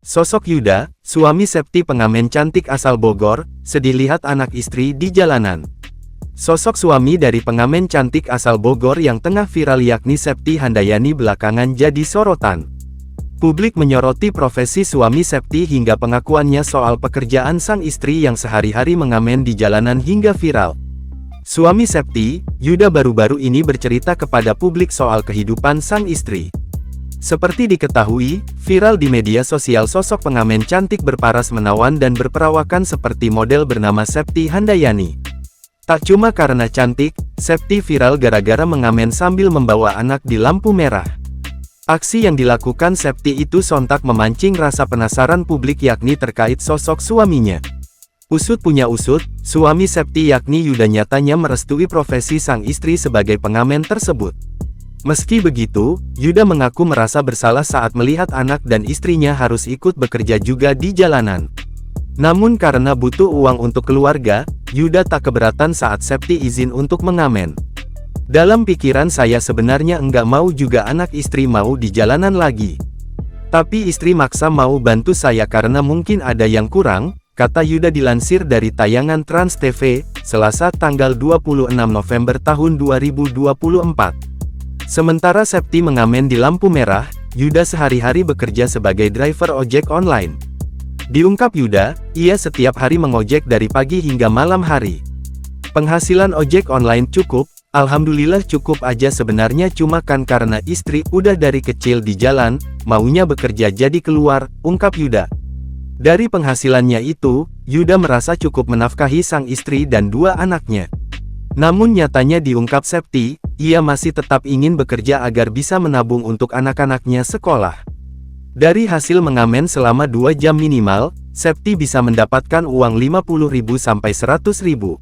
Sosok Yuda, suami Septi pengamen cantik asal Bogor, sedih lihat anak istri di jalanan. Sosok suami dari pengamen cantik asal Bogor yang tengah viral yakni Septi Handayani belakangan jadi sorotan. Publik menyoroti profesi suami Septi hingga pengakuannya soal pekerjaan sang istri yang sehari-hari mengamen di jalanan hingga viral. Suami Septi, Yuda baru-baru ini bercerita kepada publik soal kehidupan sang istri. Seperti diketahui, viral di media sosial sosok pengamen cantik berparas menawan dan berperawakan seperti model bernama Septi Handayani. Tak cuma karena cantik, Septi viral gara-gara mengamen sambil membawa anak di lampu merah. Aksi yang dilakukan Septi itu sontak memancing rasa penasaran publik yakni terkait sosok suaminya. Usut punya usut, suami Septi yakni Yuda nyatanya merestui profesi sang istri sebagai pengamen tersebut. Meski begitu, Yuda mengaku merasa bersalah saat melihat anak dan istrinya harus ikut bekerja juga di jalanan. Namun karena butuh uang untuk keluarga, Yuda tak keberatan saat Septi izin untuk mengamen. Dalam pikiran saya sebenarnya enggak mau juga anak istri mau di jalanan lagi. Tapi istri maksa mau bantu saya karena mungkin ada yang kurang, kata Yuda dilansir dari tayangan Trans TV, Selasa tanggal 26 November tahun 2024. Sementara Septi mengamen di lampu merah, Yuda sehari-hari bekerja sebagai driver ojek online. Diungkap Yuda, ia setiap hari mengojek dari pagi hingga malam hari. Penghasilan ojek online cukup, alhamdulillah cukup aja sebenarnya cuma kan karena istri udah dari kecil di jalan, maunya bekerja jadi keluar, ungkap Yuda. Dari penghasilannya itu, Yuda merasa cukup menafkahi sang istri dan dua anaknya. Namun nyatanya diungkap Septi, ia masih tetap ingin bekerja agar bisa menabung untuk anak-anaknya sekolah. Dari hasil mengamen selama 2 jam minimal, Septi bisa mendapatkan uang 50.000 sampai 100.000.